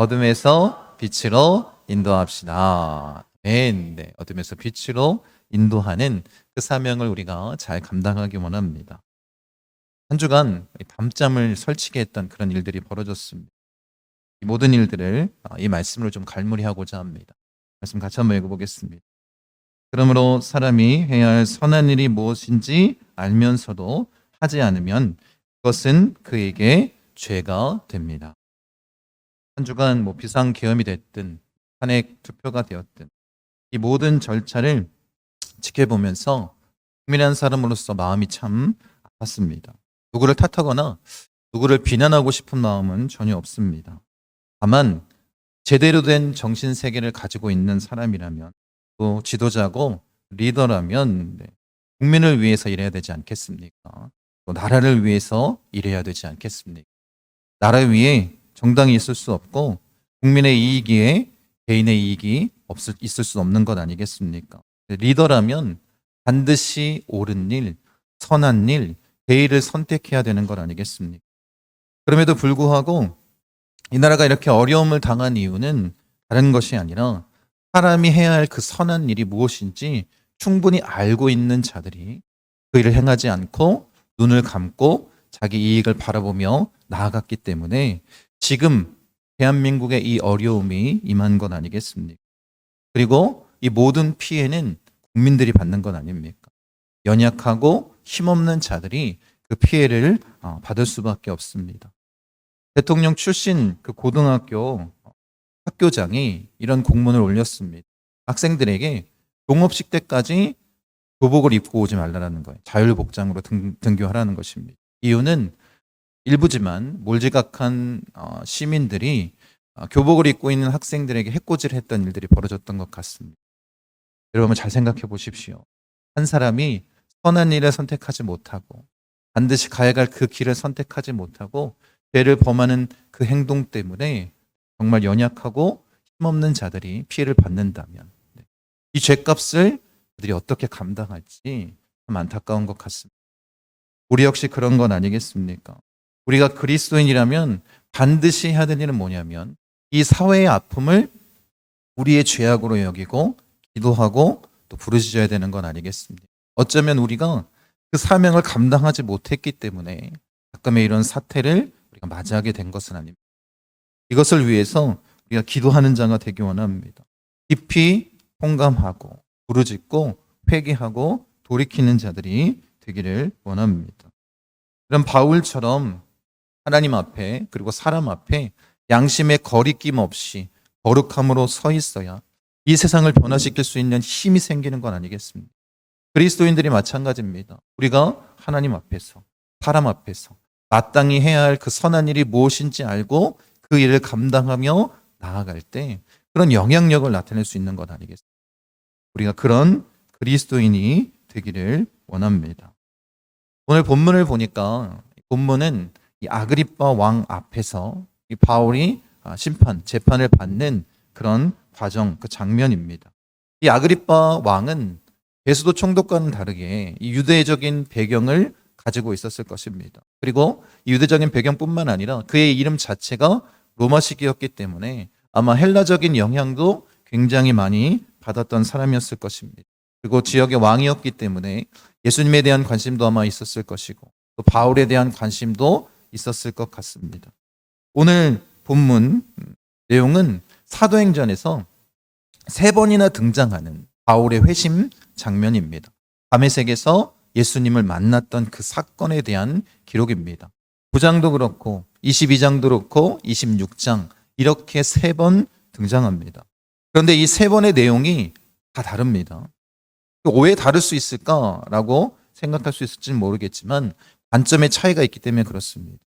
어둠에서 빛으로 인도합시다. 네. 어둠에서 빛으로 인도하는 그 사명을 우리가 잘 감당하기 원합니다. 한 주간 밤잠을 설치게 했던 그런 일들이 벌어졌습니다. 이 모든 일들을 이 말씀으로 좀 갈무리하고자 합니다. 말씀 같이 한번 읽어보겠습니다. 그러므로 사람이 해야 할 선한 일이 무엇인지 알면서도 하지 않으면 그것은 그에게 죄가 됩니다. 한 주간 비상계엄이 됐든 탄핵 투표가 되었든 이 모든 절차를 지켜보면서 국민한 사람으로서 마음이 참 아팠습니다. 누구를 탓하거나 누구를 비난하고 싶은 마음은 전혀 없습니다. 다만 제대로 된 정신세계를 가지고 있는 사람이라면 또 지도자고 리더라면 국민을 위해서 일해야 되지 않겠습니까? 또 나라를 위해서 일해야 되지 않겠습니까? 나라 위에 정당이 있을 수 없고 국민의 이익에 개인의 이익이 있을 수 없는 것 아니겠습니까? 리더라면 반드시 옳은 일, 선한 일, 대의를 선택해야 되는 것 아니겠습니까? 그럼에도 불구하고 이 나라가 이렇게 어려움을 당한 이유는 다른 것이 아니라 사람이 해야 할 그 선한 일이 무엇인지 충분히 알고 있는 자들이 그 일을 행하지 않고 눈을 감고 자기 이익을 바라보며 나아갔기 때문에 지금 대한민국의 이 어려움이 임한 것 아니겠습니까? 그리고 이 모든 피해는 국민들이 받는 것 아닙니까? 연약하고 힘없는 자들이 그 피해를 받을 수밖에 없습니다. 대통령 출신 그 고등학교 학교장이 이런 공문을 올렸습니다. 학생들에게 종업식 때까지 교복을 입고 오지 말라는 거예요. 자율복장으로 등교하라는 것입니다. 이유는 일부지만 몰지각한 시민들이 교복을 입고 있는 학생들에게 해코지를 했던 일들이 벌어졌던 것 같습니다. 여러분 잘 생각해 보십시오. 한 사람이 선한 일을 선택하지 못하고 반드시 가야 할 그 길을 선택하지 못하고 죄를 범하는 그 행동 때문에 정말 연약하고 힘없는 자들이 피해를 받는다면 이 죄값을 그들이 어떻게 감당할지 참 안타까운 것 같습니다. 우리 역시 그런 건 아니겠습니까? 우리가 그리스도인이라면 반드시 해야 될 일은 뭐냐면 이 사회의 아픔을 우리의 죄악으로 여기고 기도하고 또 부르짖어야 되는 건 아니겠습니까? 어쩌면 우리가 그 사명을 감당하지 못했기 때문에 가끔의 이런 사태를 우리가 맞이하게 된 것은 아닙니다. 이것을 위해서 우리가 기도하는 자가 되기 원합니다. 깊이 공감하고 부르짖고 회개하고 돌이키는 자들이 되기를 원합니다. 이런 바울처럼 하나님 앞에 그리고 사람 앞에 양심의 거리낌 없이 거룩함으로 서 있어야 이 세상을 변화시킬 수 있는 힘이 생기는 건 아니겠습니까? 그리스도인들이 마찬가지입니다. 우리가 하나님 앞에서 사람 앞에서 마땅히 해야 할 그 선한 일이 무엇인지 알고 그 일을 감당하며 나아갈 때 그런 영향력을 나타낼 수 있는 것 아니겠습니까? 우리가 그런 그리스도인이 되기를 원합니다. 오늘 본문을 보니까 본문은 이 아그리빠 왕 앞에서 이 바울이 재판을 받는 그런 과정, 그 장면입니다. 이 아그리빠 왕은 베스도 총독과는 다르게 이 유대적인 배경을 가지고 있었을 것입니다. 그리고 이 유대적인 배경뿐만 아니라 그의 이름 자체가 로마식이었기 때문에 아마 헬라적인 영향도 굉장히 많이 받았던 사람이었을 것입니다. 그리고 지역의 왕이었기 때문에 예수님에 대한 관심도 아마 있었을 것이고 또 바울에 대한 관심도 있었을 것 같습니다. 오늘 본문 내용은 사도행전에서 3번이나 등장하는 바울의 회심 장면입니다. 다메섹에서 예수님을 만났던 그 사건에 대한 기록입니다. 9장도 그렇고 22장도 그렇고 26장 이렇게 3번 등장합니다. 그런데 이 3번의 내용이 다 다릅니다. 왜 다를 수 있을까라고 생각할 수 있을지는 모르겠지만 관점의 차이가 있기 때문에 그렇습니다.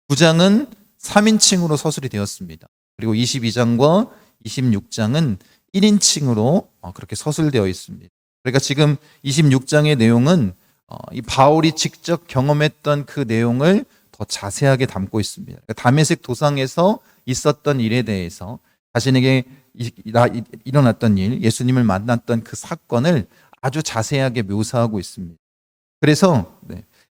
9장은 3인칭으로 서술이 되었습니다. 그리고 22장과 26장은 1인칭으로 그렇게 서술되어 있습니다. 그러니까 지금 26장의 내용은 이 바울이 직접 경험했던 그 내용을 더 자세하게 담고 있습니다. 그러니까 다메섹 도상에서 있었던 일에 대해서 자신에게 일어났던 일, 예수님을 만났던 그 사건을 아주 자세하게 묘사하고 있습니다. 그래서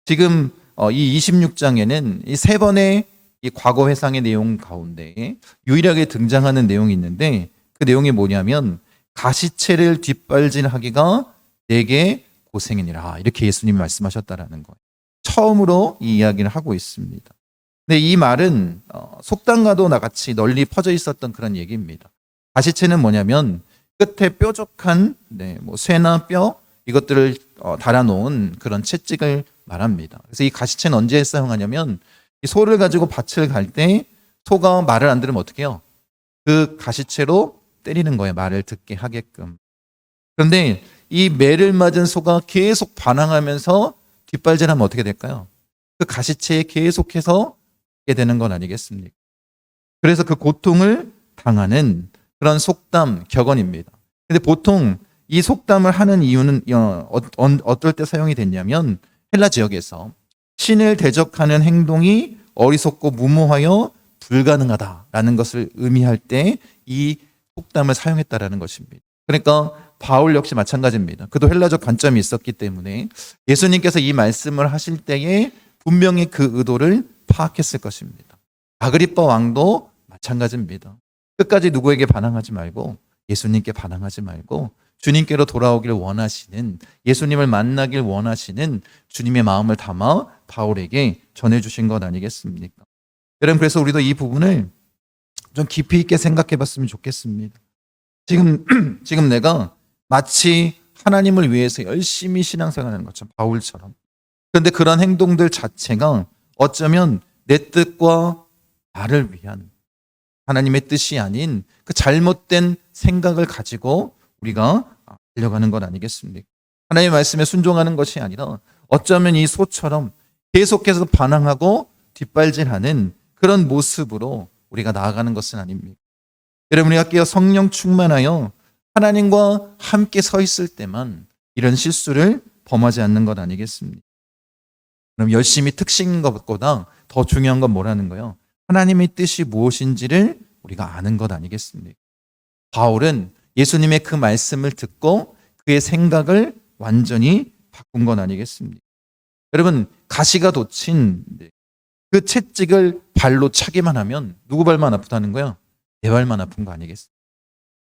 지금 이 26장에는 이 3번의 이 과거 회상의 내용 가운데 유일하게 등장하는 내용이 있는데 그 내용이 뭐냐면 가시체를 뒷발질하기가 내게 고생이니라 이렇게 예수님이 말씀하셨다라는 거예요. 처음으로 이 이야기를 하고 있습니다. 근데 이 말은 속담과도 나같이 널리 퍼져 있었던 그런 얘기입니다. 가시체는 뭐냐면 끝에 뾰족한 뭐 쇠나 뼈 이것들을 달아놓은 그런 채찍을 말합니다. 그래서 이 가시체는 언제 사용하냐면 이 소를 가지고 밭을 갈 때 소가 말을 안 들으면 어떻게 해요? 그 가시체로 때리는 거예요. 말을 듣게 하게끔. 그런데 이 매를 맞은 소가 계속 반항하면서 뒷발질하면 어떻게 될까요? 그 가시체에 계속해서 하게 되는 건 아니겠습니까? 그래서 그 고통을 당하는 그런 속담, 격언입니다. 근데 보통 이 속담을 하는 이유는 어떨 때 사용이 됐냐면 헬라 지역에서 신을 대적하는 행동이 어리석고 무모하여 불가능하다라는 것을 의미할 때 이 속담을 사용했다라는 것입니다. 그러니까 바울 역시 마찬가지입니다. 그도 헬라적 관점이 있었기 때문에 예수님께서 이 말씀을 하실 때에 분명히 그 의도를 파악했을 것입니다. 아그리빠 왕도 마찬가지입니다. 끝까지 누구에게 반항하지 말고 예수님께 반항하지 말고 주님께로 돌아오길 원하시는, 예수님을 만나길 원하시는 주님의 마음을 담아 바울에게 전해주신 것 아니겠습니까? 여러분, 그래서 우리도 이 부분을 좀 깊이 있게 생각해 봤으면 좋겠습니다. 지금 내가 마치 하나님을 위해서 열심히 신앙생활하는 것처럼 바울처럼. 그런데 그런 행동들 자체가 어쩌면 내 뜻과 나를 위한 하나님의 뜻이 아닌 그 잘못된 생각을 가지고 우리가 달려가는 것 아니겠습니까? 하나님의 말씀에 순종하는 것이 아니라 어쩌면 이 소처럼 계속해서 반항하고 뒷발질하는 그런 모습으로 우리가 나아가는 것은 아닙니다. 여러분, 우리가 깨어 성령 충만하여 하나님과 함께 서 있을 때만 이런 실수를 범하지 않는 것 아니겠습니까? 그럼 열심히 특식인 것보다 더 중요한 건 뭐라는 거예요? 하나님의 뜻이 무엇인지를 우리가 아는 것 아니겠습니까? 바울은 예수님의 그 말씀을 듣고 그의 생각을 완전히 바꾼 건 아니겠습니까? 여러분, 가시가 돋친 그 채찍을 발로 차기만 하면 누구 발만 아프다는 거예요? 내 발만 아픈 거 아니겠습니까?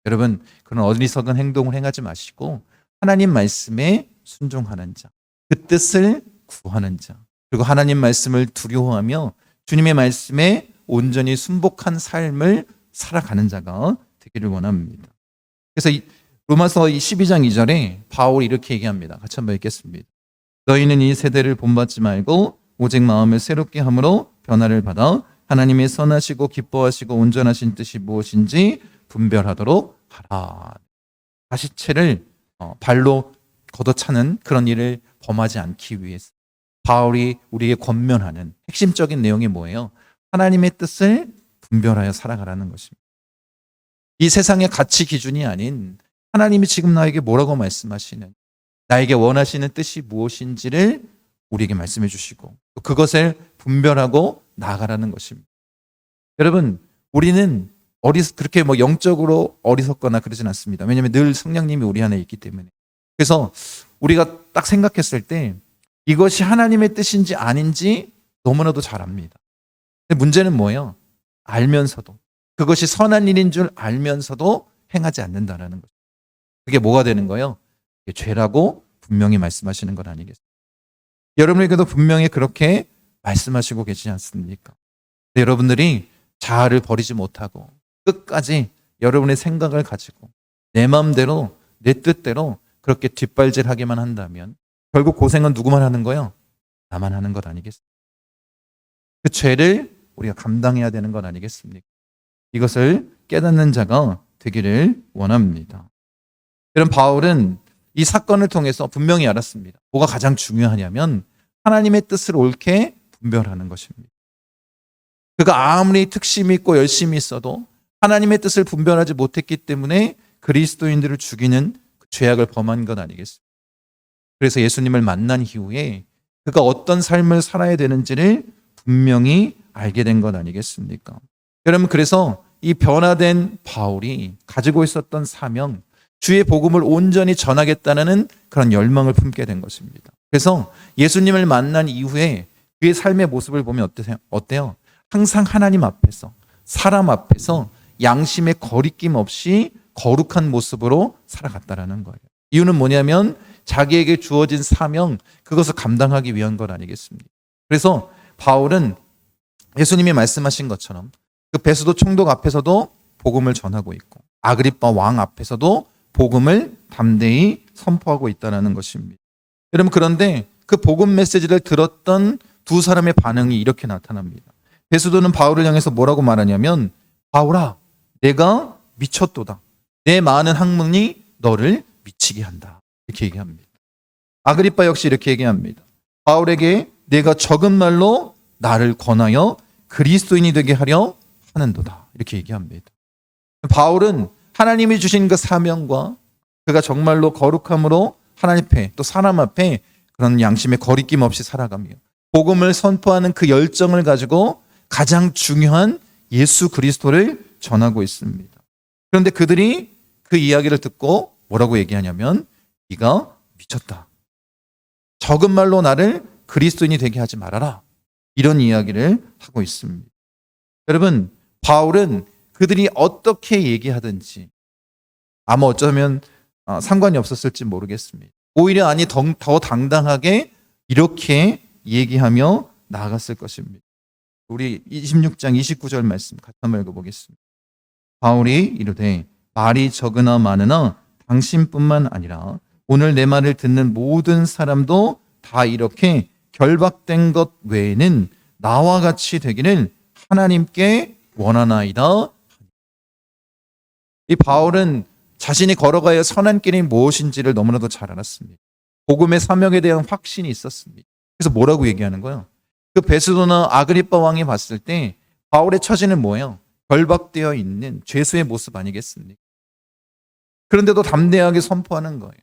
여러분, 그런 어리석은 행동을 행하지 마시고 하나님 말씀에 순종하는 자, 그 뜻을 구하는 자, 그리고 하나님 말씀을 두려워하며 주님의 말씀에 온전히 순복한 삶을 살아가는 자가 되기를 원합니다. 그래서 로마서 12장 2절에 바울이 이렇게 얘기합니다. 같이 한번 읽겠습니다. 너희는 이 세대를 본받지 말고 오직 마음을 새롭게 함으로 변화를 받아 하나님의 선하시고 기뻐하시고 온전하신 뜻이 무엇인지 분별하도록 하라. 가시체를 발로 걷어차는 그런 일을 범하지 않기 위해서 바울이 우리에게 권면하는 핵심적인 내용이 뭐예요? 하나님의 뜻을 분별하여 살아가라는 것입니다. 이 세상의 가치 기준이 아닌 하나님이 지금 나에게 뭐라고 말씀하시는, 나에게 원하시는 뜻이 무엇인지를 우리에게 말씀해 주시고 그것을 분별하고 나아가라는 것입니다. 여러분, 우리는 그렇게 영적으로 어리석거나 그러진 않습니다. 왜냐하면 늘 성령님이 우리 안에 있기 때문에. 그래서 우리가 딱 생각했을 때 이것이 하나님의 뜻인지 아닌지 너무나도 잘 압니다. 근데 문제는 뭐예요? 알면서도, 그것이 선한 일인 줄 알면서도 행하지 않는다라는 거죠. 그게 뭐가 되는 거예요? 그게 죄라고 분명히 말씀하시는 건 아니겠습니까? 여러분에게도 분명히 그렇게 말씀하시고 계시지 않습니까? 여러분들이 자아를 버리지 못하고 끝까지 여러분의 생각을 가지고 내 마음대로, 내 뜻대로 그렇게 뒷발질하기만 한다면 결국 고생은 누구만 하는 거예요? 나만 하는 것 아니겠습니까? 그 죄를 우리가 감당해야 되는 건 아니겠습니까? 이것을 깨닫는 자가 되기를 원합니다. 여러분, 바울은 이 사건을 통해서 분명히 알았습니다. 뭐가 가장 중요하냐면 하나님의 뜻을 옳게 분별하는 것입니다. 그가 아무리 특심이 있고 열심히 있어도 하나님의 뜻을 분별하지 못했기 때문에 그리스도인들을 죽이는 그 죄악을 범한 것 아니겠습니까? 그래서 예수님을 만난 이후에 그가 어떤 삶을 살아야 되는지를 분명히 알게 된 것 아니겠습니까? 여러분, 그래서 이 변화된 바울이 가지고 있었던 사명, 주의 복음을 온전히 전하겠다는 그런 열망을 품게 된 것입니다. 그래서 예수님을 만난 이후에 그의 삶의 모습을 보면 어때요? 항상 하나님 앞에서, 사람 앞에서 양심의 거리낌 없이 거룩한 모습으로 살아갔다라는 거예요. 이유는 뭐냐면 자기에게 주어진 사명, 그것을 감당하기 위한 것 아니겠습니까? 그래서 바울은 예수님이 말씀하신 것처럼 그 베스도 총독 앞에서도 복음을 전하고 있고 아그리빠 왕 앞에서도 복음을 담대히 선포하고 있다는 것입니다. 여러분, 그런데 그 복음 메시지를 들었던 두 사람의 반응이 이렇게 나타납니다. 베스도는 바울을 향해서 뭐라고 말하냐면, 바울아, 내가 미쳤도다. 내 많은 학문이 너를 미치게 한다. 이렇게 얘기합니다. 아그리빠 역시 이렇게 얘기합니다. 바울에게 내가 적은 말로 나를 권하여 그리스도인이 되게 하려 하는도다. 이렇게 얘기합니다. 바울은 하나님이 주신 그 사명과 그가 정말로 거룩함으로 하나님 앞에 또 사람 앞에 그런 양심의 거리낌 없이 살아가며 복음을 선포하는 그 열정을 가지고 가장 중요한 예수 그리스도를 전하고 있습니다. 그런데 그들이 그 이야기를 듣고 뭐라고 얘기하냐면, 네가 미쳤다. 적은 말로 나를 그리스도인이 되게 하지 말아라. 이런 이야기를 하고 있습니다. 여러분, 바울은 그들이 어떻게 얘기하든지 아마 어쩌면 상관이 없었을지 모르겠습니다. 오히려 아니 더 당당하게 이렇게 얘기하며 나아갔을 것입니다. 우리 26장 29절 말씀 같이 한번 읽어보겠습니다. 바울이 이르되 말이 적으나 많으나 당신뿐만 아니라 오늘 내 말을 듣는 모든 사람도 다 이렇게 결박된 것 외에는 나와 같이 되기를 하나님께 원하나이다. 이 바울은 자신이 걸어가야 선한 길이 무엇인지를 너무나도 잘 알았습니다. 복음의 사명에 대한 확신이 있었습니다. 그래서 뭐라고 얘기하는 거예요? 그 베스도나 아그리빠 왕이 봤을 때 바울의 처지는 뭐예요? 결박되어 있는 죄수의 모습 아니겠습니까? 그런데도 담대하게 선포하는 거예요.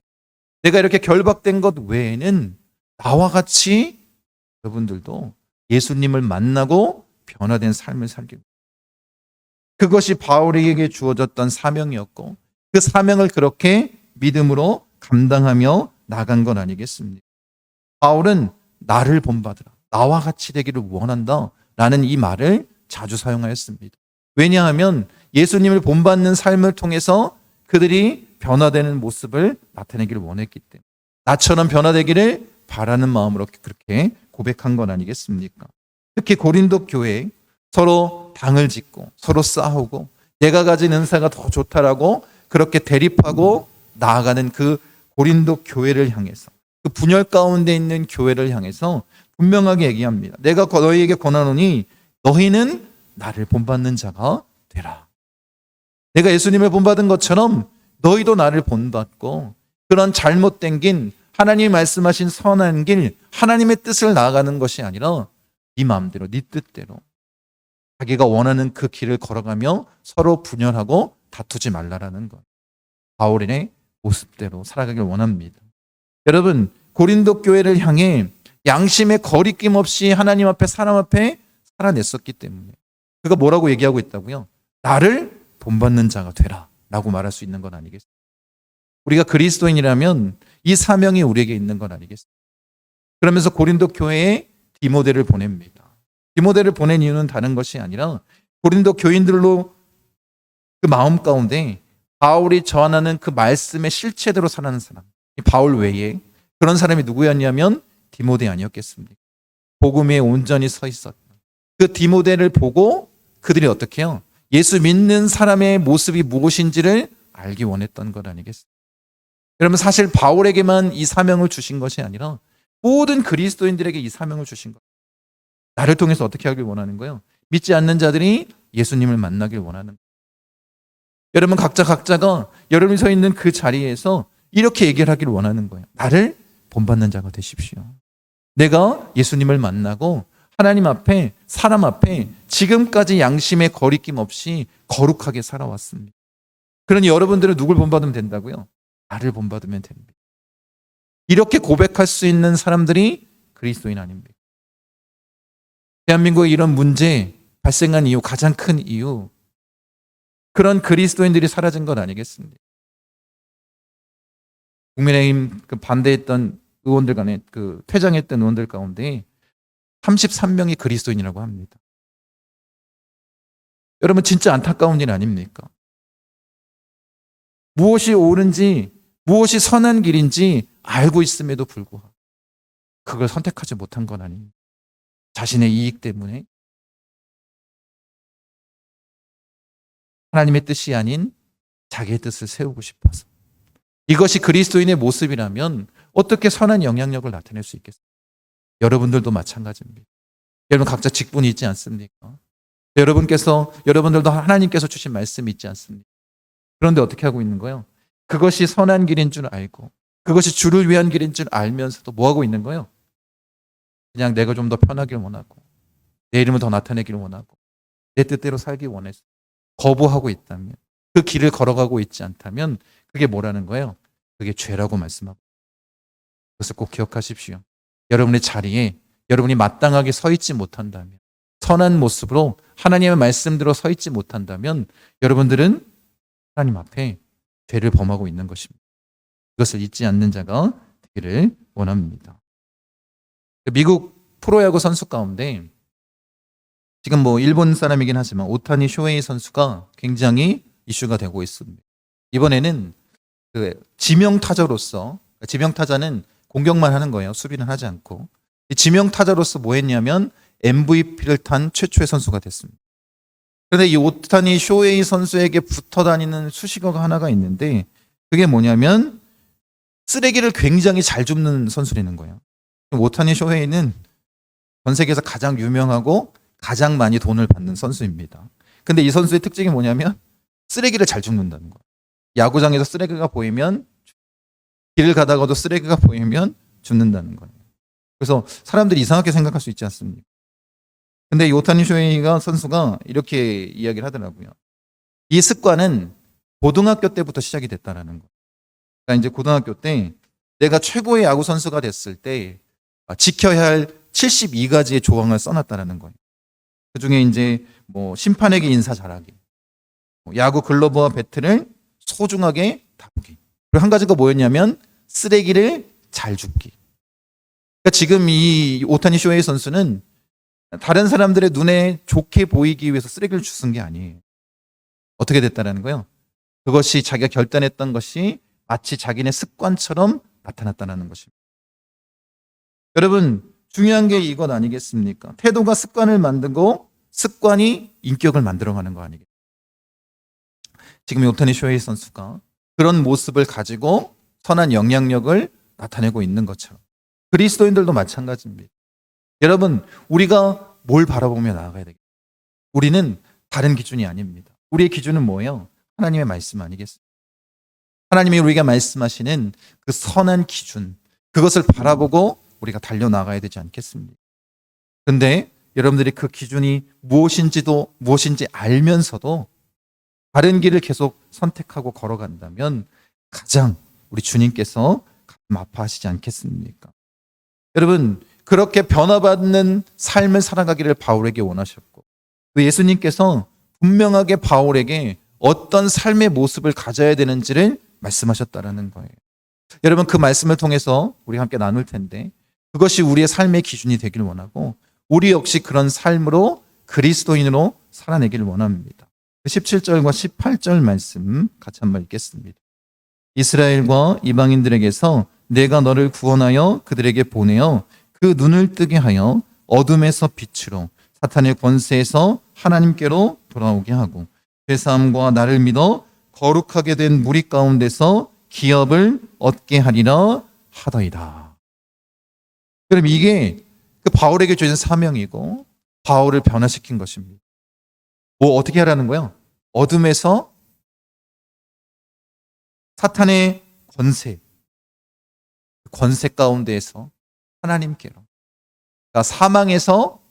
내가 이렇게 결박된 것 외에는 나와 같이 여러분들도 예수님을 만나고 변화된 삶을 살기로. 그것이 바울에게 주어졌던 사명이었고 그 사명을 그렇게 믿음으로 감당하며 나간 건 아니겠습니까? 바울은 나를 본받으라, 나와 같이 되기를 원한다 라는 이 말을 자주 사용하였습니다. 왜냐하면 예수님을 본받는 삶을 통해서 그들이 변화되는 모습을 나타내기를 원했기 때문에 나처럼 변화되기를 바라는 마음으로 그렇게 고백한 건 아니겠습니까? 특히 고린도 교회에 서로 당을 짓고 서로 싸우고 내가 가진 은사가 더 좋다라고 그렇게 대립하고 나아가는 그 고린도 교회를 향해서, 그 분열 가운데 있는 교회를 향해서 분명하게 얘기합니다. 내가 너희에게 권하노니 너희는 나를 본받는 자가 되라. 내가 예수님을 본받은 것처럼 너희도 나를 본받고 그런 잘못된 길, 하나님이 말씀하신 선한 길, 하나님의 뜻을 나아가는 것이 아니라 네 마음대로, 네 뜻대로 자기가 원하는 그 길을 걸어가며 서로 분열하고 다투지 말라라는 것. 바울의 모습대로 살아가길 원합니다. 여러분, 고린도 교회를 향해 양심의 거리낌 없이 하나님 앞에 사람 앞에 살아냈었기 때문에 그가 뭐라고 얘기하고 있다고요? 나를 본받는 자가 되라 라고 말할 수 있는 건 아니겠습니까? 우리가 그리스도인이라면 이 사명이 우리에게 있는 건 아니겠습니까? 그러면서 고린도 교회에 디모데를 보냅니다. 디모데를 보낸 이유는 다른 것이 아니라 고린도 교인들로 그 마음 가운데 바울이 전하는 그 말씀의 실체대로 살아가는 사람, 바울 외에 그런 사람이 누구였냐면 디모데 아니었겠습니까? 복음 위에 온전히 서 있었던 그 디모데를 보고 그들이 어떻게 해요? 예수 믿는 사람의 모습이 무엇인지를 알기 원했던 것 아니겠습니까? 여러분, 사실 바울에게만 이 사명을 주신 것이 아니라 모든 그리스도인들에게 이 사명을 주신 것. 나를 통해서 어떻게 하길 원하는 거예요? 믿지 않는 자들이 예수님을 만나길 원하는 거예요. 여러분, 각자가 여러분이 서 있는 그 자리에서 이렇게 얘기를 하길 원하는 거예요. 나를 본받는 자가 되십시오. 내가 예수님을 만나고 하나님 앞에, 사람 앞에 지금까지 양심의 거리낌 없이 거룩하게 살아왔습니다. 그러니 여러분들은 누굴 본받으면 된다고요? 나를 본받으면 됩니다. 이렇게 고백할 수 있는 사람들이 그리스도인 아닙니까? 대한민국에 이런 문제 발생한 이유, 가장 큰 이유, 그런 그리스도인들이 사라진 것 아니겠습니까? 국민의힘 반대했던 의원들 간에 퇴장했던 의원들 가운데 33명이 그리스도인이라고 합니다. 여러분 진짜 안타까운 일 아닙니까? 무엇이 옳은지, 무엇이 선한 길인지 알고 있음에도 불구하고 그걸 선택하지 못한 건 아닙니다. 자신의 이익 때문에 하나님의 뜻이 아닌 자기의 뜻을 세우고 싶어서. 이것이 그리스도인의 모습이라면 어떻게 선한 영향력을 나타낼 수 있겠습니까? 여러분들도 마찬가지입니다. 여러분 각자 직분이 있지 않습니까? 여러분들도 하나님께서 주신 말씀이 있지 않습니까? 그런데 어떻게 하고 있는 거예요? 그것이 선한 길인 줄 알고 그것이 주를 위한 길인 줄 알면서도 뭐 하고 있는 거예요? 그냥 내가 좀 더 편하길 원하고 내 이름을 더 나타내길 원하고 내 뜻대로 살기 원해서 거부하고 있다면, 그 길을 걸어가고 있지 않다면 그게 뭐라는 거예요? 그게 죄라고 말씀하고, 그것을 꼭 기억하십시오. 여러분의 자리에 여러분이 마땅하게 서 있지 못한다면, 선한 모습으로 하나님의 말씀대로 서 있지 못한다면 여러분들은 하나님 앞에 죄를 범하고 있는 것입니다. 그것을 잊지 않는 자가 되기를 원합니다. 미국 프로야구 선수 가운데 지금 일본 사람이긴 하지만 오타니 쇼헤이 선수가 굉장히 이슈가 되고 있습니다. 이번에는 지명타자로서, 지명타자는 공격만 하는 거예요. 수비는 하지 않고. 지명타자로서 뭐 했냐면 MVP를 탄 최초의 선수가 됐습니다. 그런데 이 오타니 쇼헤이 선수에게 붙어 다니는 수식어가 하나가 있는데, 그게 뭐냐면 쓰레기를 굉장히 잘 줍는 선수라는 거예요. 오타니 쇼헤이는 전 세계에서 가장 유명하고 가장 많이 돈을 받는 선수입니다. 근데 이 선수의 특징이 뭐냐면 쓰레기를 잘 줍는다는 거예요. 야구장에서 쓰레기가 보이면, 길을 가다가도 쓰레기가 보이면 줍는다는 거예요. 그래서 사람들이 이상하게 생각할 수 있지 않습니까? 근데 이 오타니 쇼헤이가 선수가 이렇게 이야기를 하더라고요. 이 습관은 고등학교 때부터 시작이 됐다라는 거예요. 그러니까 이제 고등학교 때 내가 최고의 야구 선수가 됐을 때 지켜야 할 72가지의 조항을 써놨다라는 거예요. 그 중에 이제 심판에게 인사 잘하기, 야구 글러브와 배트를 소중하게 다루기, 그리고 한 가지가 뭐였냐면 쓰레기를 잘 줍기. 그러니까 지금 이 오타니 쇼헤이 선수는 다른 사람들의 눈에 좋게 보이기 위해서 쓰레기를 주는 게 아니에요. 어떻게 됐다라는 거예요? 그것이 자기가 결단했던 것이 마치 자기네 습관처럼 나타났다는 것입니다. 여러분, 중요한 게 이것 아니겠습니까? 태도가 습관을 만들고 습관이 인격을 만들어가는 거 아니겠습니까? 지금 오타니 쇼헤이 선수가 그런 모습을 가지고 선한 영향력을 나타내고 있는 것처럼 그리스도인들도 마찬가지입니다. 여러분, 우리가 뭘 바라보며 나아가야 되겠습니까? 우리는 다른 기준이 아닙니다. 우리의 기준은 뭐예요? 하나님의 말씀 아니겠습니까? 하나님이 우리가 말씀하시는 그 선한 기준, 그것을 바라보고 우리가 달려나가야 되지 않겠습니까? 근데 여러분들이 그 기준이 무엇인지 알면서도 다른 길을 계속 선택하고 걸어간다면 가장 우리 주님께서 가슴 아파하시지 않겠습니까? 여러분, 그렇게 변화받는 삶을 살아가기를 바울에게 원하셨고, 또 예수님께서 분명하게 바울에게 어떤 삶의 모습을 가져야 되는지를 말씀하셨다라는 거예요. 여러분, 그 말씀을 통해서 우리 함께 나눌 텐데, 그것이 우리의 삶의 기준이 되기를 원하고 우리 역시 그런 삶으로 그리스도인으로 살아내기를 원합니다. 17절과 18절 말씀 같이 한번 읽겠습니다. 이스라엘과 이방인들에게서 내가 너를 구원하여 그들에게 보내어 그 눈을 뜨게 하여 어둠에서 빛으로 사탄의 권세에서 하나님께로 돌아오게 하고 죄사함과 나를 믿어 거룩하게 된 무리 가운데서 기업을 얻게 하리라 하더이다. 그럼 이게 그 바울에게 주어진 사명이고 바울을 변화시킨 것입니다. 어떻게 하라는 거예요? 어둠에서 사탄의 권세 가운데에서 하나님께로, 그러니까 사망에서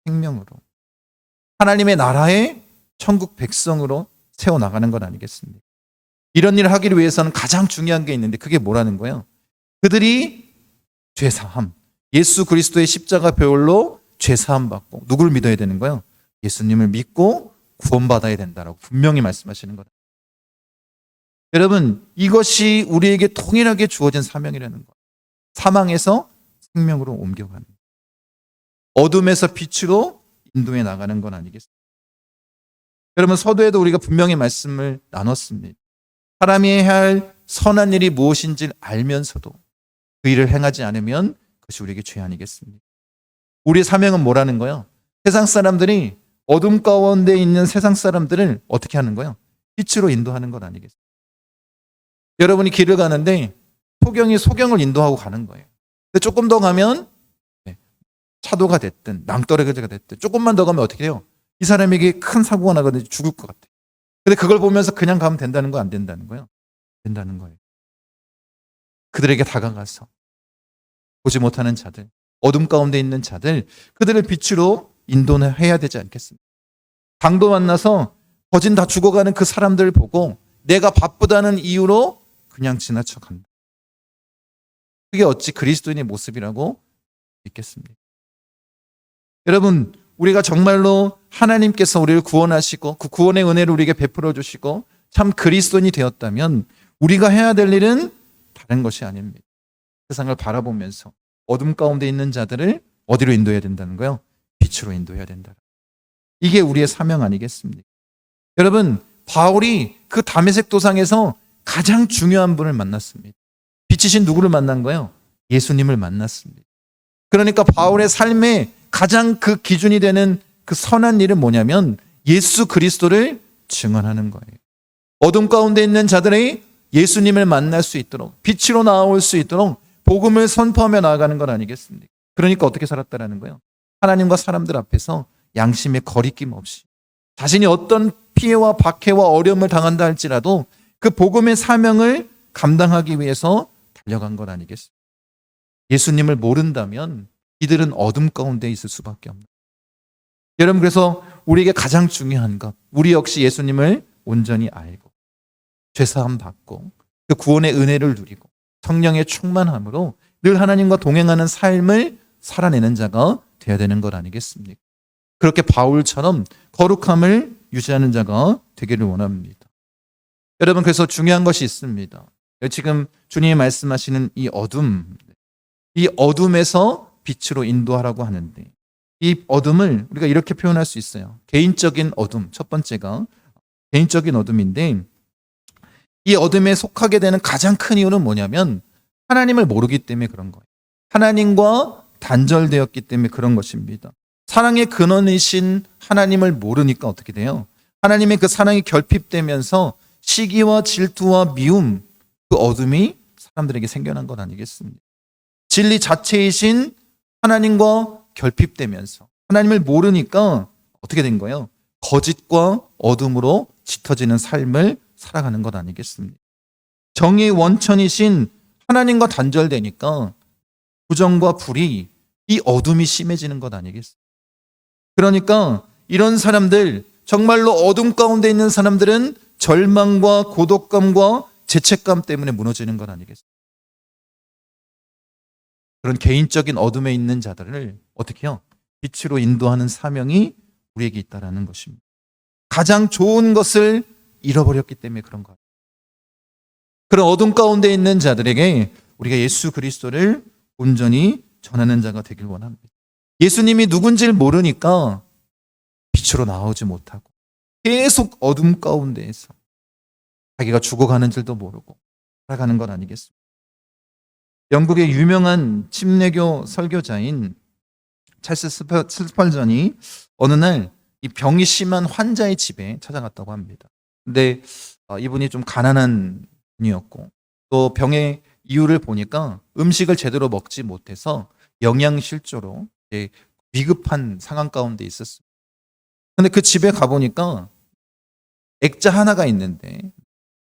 생명으로, 하나님의 나라의 천국 백성으로 세워나가는 것 아니겠습니까? 이런 일을 하기 위해서는 가장 중요한 게 있는데 그게 뭐라는 거예요? 그들이 죄사함, 예수 그리스도의 십자가 배울로 죄사함 받고 누구를 믿어야 되는 거예요? 예수님을 믿고 구원받아야 된다라고 분명히 말씀하시는 거다. 여러분, 이것이 우리에게 통일하게 주어진 사명이라는 거예요. 사망에서 생명으로 옮겨가는, 어둠에서 빛으로 인도해 나가는 건 아니겠습니까? 여러분, 서두에도 우리가 분명히 말씀을 나눴습니다. 사람이 해야 할 선한 일이 무엇인지를 알면서도 그 일을 행하지 않으면 그것이 우리에게 죄 아니겠습니까? 우리의 사명은 뭐라는 거예요? 세상 사람들이 어둠 가운데 있는 세상 사람들을 어떻게 하는 거예요? 빛으로 인도하는 것 아니겠습니까? 여러분이 길을 가는데 소경이 소경을 인도하고 가는 거예요. 근데 조금 더 가면 차도가 됐든 낭떠러지가 됐든 조금만 더 가면 어떻게 해요? 이 사람에게 큰 사고가 나거든요. 죽을 것 같아요. 근데 그걸 보면서 그냥 가면 된다는 거 안 된다는 거예요? 된다는 거예요. 그들에게 다가가서 보지 못하는 자들, 어둠 가운데 있는 자들, 그들을 빛으로 인도해야 되지 않겠습니까? 강도 만나서 거진 다 죽어가는 그 사람들을 보고 내가 바쁘다는 이유로 그냥 지나쳐 간다. 그게 어찌 그리스도인의 모습이라고 믿겠습니까? 여러분, 우리가 정말로 하나님께서 우리를 구원하시고 그 구원의 은혜를 우리에게 베풀어 주시고 참 그리스도인이 되었다면 우리가 해야 될 일은 다른 것이 아닙니다. 세상을 바라보면서 어둠 가운데 있는 자들을 어디로 인도해야 된다는 거예요? 빛으로 인도해야 된다. 이게 우리의 사명 아니겠습니까? 여러분, 바울이 그 다메섹 도상에서 가장 중요한 분을 만났습니다. 빛이신 누구를 만난 거예요? 예수님을 만났습니다. 그러니까 바울의 삶에 가장 그 기준이 되는 그 선한 일은 뭐냐면 예수 그리스도를 증언하는 거예요. 어둠 가운데 있는 자들이 예수님을 만날 수 있도록 빛으로 나올 수 있도록 복음을 선포하며 나아가는 건 아니겠습니까? 그러니까 어떻게 살았다라는 거예요? 하나님과 사람들 앞에서 양심의 거리낌 없이 자신이 어떤 피해와 박해와 어려움을 당한다 할지라도 그 복음의 사명을 감당하기 위해서 달려간 건 아니겠습니까? 예수님을 모른다면 이들은 어둠 가운데 있을 수밖에 없는. 여러분, 그래서 우리에게 가장 중요한 것, 우리 역시 예수님을 온전히 알고 죄사함 받고 그 구원의 은혜를 누리고 성령의 충만함으로 늘 하나님과 동행하는 삶을 살아내는 자가 되어야 되는 것 아니겠습니까? 그렇게 바울처럼 거룩함을 유지하는 자가 되기를 원합니다. 여러분, 그래서 중요한 것이 있습니다. 지금 주님이 말씀하시는 이 어둠에서 빛으로 인도하라고 하는데 이 어둠을 우리가 이렇게 표현할 수 있어요. 개인적인 어둠, 첫 번째가 개인적인 어둠인데 이 어둠에 속하게 되는 가장 큰 이유는 뭐냐면 하나님을 모르기 때문에 그런 거예요. 하나님과 단절되었기 때문에 그런 것입니다. 사랑의 근원이신 하나님을 모르니까 어떻게 돼요? 하나님의 그 사랑이 결핍되면서 시기와 질투와 미움, 그 어둠이 사람들에게 생겨난 것 아니겠습니까? 진리 자체이신 하나님과 결핍되면서 하나님을 모르니까 어떻게 된 거예요? 거짓과 어둠으로 짙어지는 삶을 살아가는 것 아니겠습니까? 정의의 원천이신 하나님과 단절되니까 부정과 불이 이 어둠이 심해지는 것 아니겠습니까? 그러니까 이런 사람들, 정말로 어둠 가운데 있는 사람들은 절망과 고독감과 죄책감 때문에 무너지는 것 아니겠습니까? 그런 개인적인 어둠에 있는 자들을 어떻게 해요? 빛으로 인도하는 사명이 우리에게 있다는 것입니다. 가장 좋은 것을 잃어버렸기 때문에 그런 거예요. 그런 어둠 가운데 있는 자들에게 우리가 예수 그리스도를 온전히 전하는 자가 되길 원합니다. 예수님이 누군지를 모르니까 빛으로 나오지 못하고 계속 어둠 가운데에서 자기가 죽어가는 줄도 모르고 살아가는 건 아니겠습니까? 영국의 유명한 침례교 설교자인 찰스 스펄전이 어느 날 이 병이 심한 환자의 집에 찾아갔다고 합니다. 근데 이분이 좀 가난한 분이었고 또 병의 이유를 보니까 음식을 제대로 먹지 못해서 영양실조로 위급한 상황 가운데 있었습니다. 근데 그 집에 가보니까 액자 하나가 있는데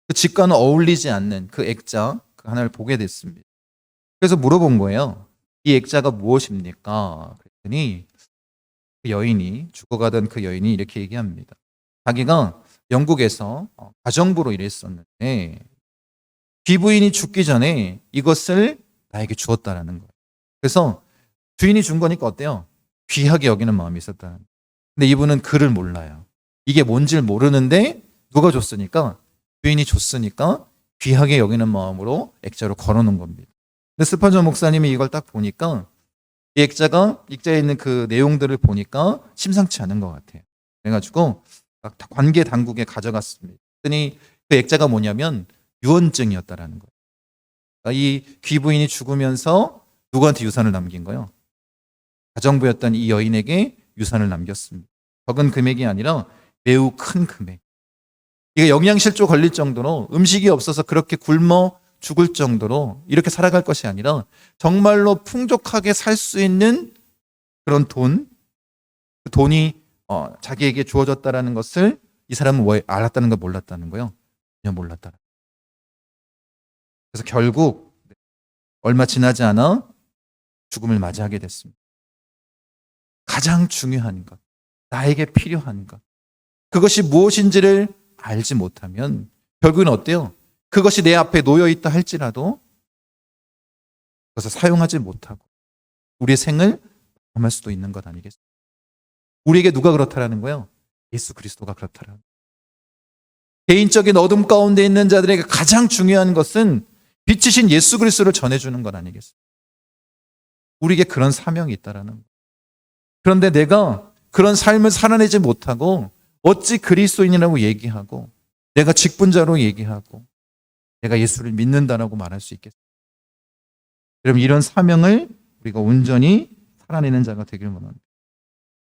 그 집과는 어울리지 않는 그 액자 하나를 보게 됐습니다. 그래서 물어본 거예요. 이 액자가 무엇입니까? 그랬더니 그 여인이, 죽어가던 그 여인이 이렇게 얘기합니다. 자기가 영국에서 가정부로 일했었는데 귀부인이 죽기 전에 이것을 나에게 주었다라는 거예요. 그래서 주인이 준 거니까 어때요? 귀하게 여기는 마음이 있었다는 거예요. 근데 이분은 그를 몰라요. 이게 뭔지를 모르는데 누가 줬으니까, 주인이 줬으니까 귀하게 여기는 마음으로 액자로 걸어놓은 겁니다. 근데 스펄전 목사님이 이걸 딱 보니까 이 액자에 있는 그 내용들을 보니까 심상치 않은 것 같아요. 그래가지고 관계 당국에 가져갔습니다. 그랬더니 그 액자가 뭐냐면 유언증이었다라는 거예요. 그러니까 이 귀부인이 죽으면서 누구한테 유산을 남긴 거예요? 가정부였던 이 여인에게 유산을 남겼습니다. 적은 금액이 아니라 매우 큰 금액. 이게 영양실조 걸릴 정도로 음식이 없어서 그렇게 굶어 죽을 정도로 이렇게 살아갈 것이 아니라 정말로 풍족하게 살 수 있는 그런 돈, 그 돈이 자기에게 주어졌다라는 것을 이 사람은 알았다는 걸 몰랐다는 거예요. 전혀 몰랐다. 그래서 결국 얼마 지나지 않아 죽음을 맞이하게 됐습니다. 가장 중요한 것, 나에게 필요한 것, 그것이 무엇인지를 알지 못하면 결국은 어때요? 그것이 내 앞에 놓여 있다 할지라도 그것을 사용하지 못하고 우리의 생을 범할 수도 있는 것 아니겠습니까? 우리에게 누가 그렇다라는 거예요? 예수 그리스도가 그렇다라는 거예요. 개인적인 어둠 가운데 있는 자들에게 가장 중요한 것은 빛이신 예수 그리스도를 전해주는 것 아니겠습니까? 우리에게 그런 사명이 있다라는 거예요. 그런데 내가 그런 삶을 살아내지 못하고 어찌 그리스도인이라고 얘기하고 내가 직분자로 얘기하고 내가 예수를 믿는다라고 말할 수 있겠습니까? 여러분, 이런 사명을 우리가 온전히 살아내는 자가 되길 원합니다.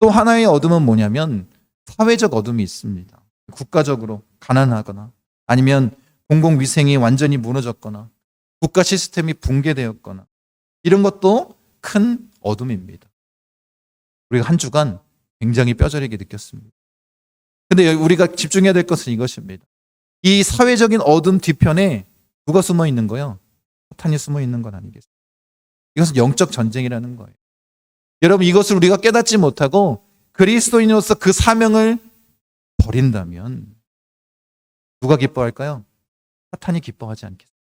또 하나의 어둠은 뭐냐면 사회적 어둠이 있습니다. 국가적으로 가난하거나 아니면 공공위생이 완전히 무너졌거나 국가 시스템이 붕괴되었거나 이런 것도 큰 어둠입니다. 우리가 한 주간 굉장히 뼈저리게 느꼈습니다. 근데 우리가 집중해야 될 것은 이것입니다. 이 사회적인 어둠 뒤편에 누가 숨어 있는 거예요? 사탄이 숨어 있는 건 아니겠습니까? 이것은 영적 전쟁이라는 거예요. 여러분, 이것을 우리가 깨닫지 못하고 그리스도인으로서 그 사명을 버린다면 누가 기뻐할까요? 사탄이 기뻐하지 않겠습니까?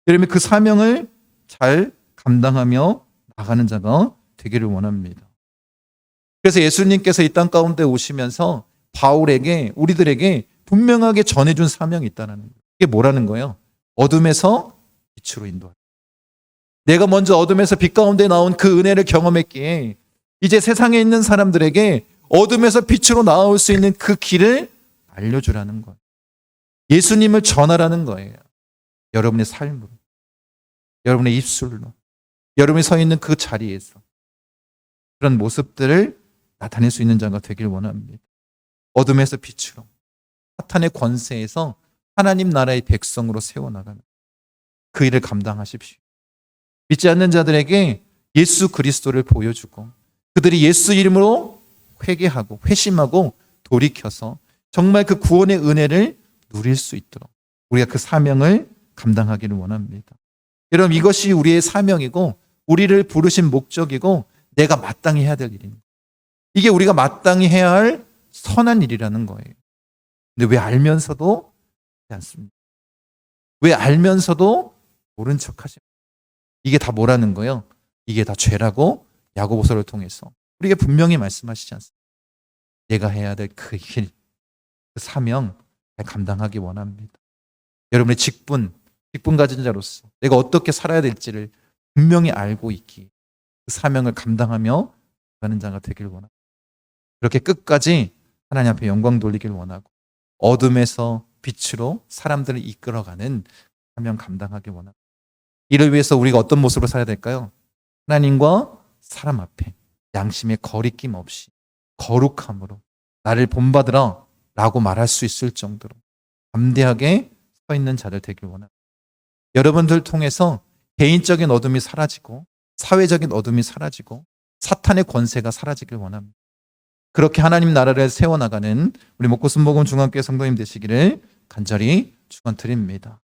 여러분, 그 사명을 잘 감당하며 나가는 자가 되기를 원합니다. 그래서 예수님께서 이 땅 가운데 오시면서 바울에게, 우리들에게 분명하게 전해준 사명이 있다는 거예요. 이게 뭐라는 거예요? 어둠에서 빛으로 인도하라. 내가 먼저 어둠에서 빛 가운데 나온 그 은혜를 경험했기에 이제 세상에 있는 사람들에게 어둠에서 빛으로 나올 수 있는 그 길을 알려주라는 거예요. 예수님을 전하라는 거예요. 여러분의 삶으로, 여러분의 입술로, 여러분이 서 있는 그 자리에서 그런 모습들을 나타낼 수 있는 자가 되길 원합니다. 어둠에서 빛으로, 사탄의 권세에서 하나님 나라의 백성으로 세워나가는 그 일을 감당하십시오. 믿지 않는 자들에게 예수 그리스도를 보여주고 그들이 예수 이름으로 회개하고 회심하고 돌이켜서 정말 그 구원의 은혜를 누릴 수 있도록 우리가 그 사명을 감당하기를 원합니다. 여러분, 이것이 우리의 사명이고 우리를 부르신 목적이고 내가 마땅히 해야 될 일입니다. 이게 우리가 마땅히 해야 할 선한 일이라는 거예요. 근데 왜 알면서도 하지 않습니까? 왜 알면서도 모른 척하십니까? 이게 다 뭐라는 거예요? 이게 다 죄라고 야고보서를 통해서 우리에게 분명히 말씀하시지 않습니까? 내가 해야 될 그 일, 그 사명 감당하기 원합니다. 여러분의 직분 가진 자로서 내가 어떻게 살아야 될지를 분명히 알고 있기, 그 사명을 감당하며 가는 자가 되길 원합니다. 그렇게 끝까지 하나님 앞에 영광 돌리길 원하고 어둠에서 빛으로 사람들을 이끌어가는 사명 감당하길 원합니다. 이를 위해서 우리가 어떤 모습으로 살아야 될까요? 하나님과 사람 앞에 양심의 거리낌 없이 거룩함으로 나를 본받으라 라고 말할 수 있을 정도로 담대하게 서 있는 자들 되길 원합니다. 여러분들 통해서 개인적인 어둠이 사라지고 사회적인 어둠이 사라지고 사탄의 권세가 사라지길 원합니다. 그렇게 하나님 나라를 세워나가는 우리 목고순복음 중앙교회 성도님 되시기를 간절히 축원드립니다.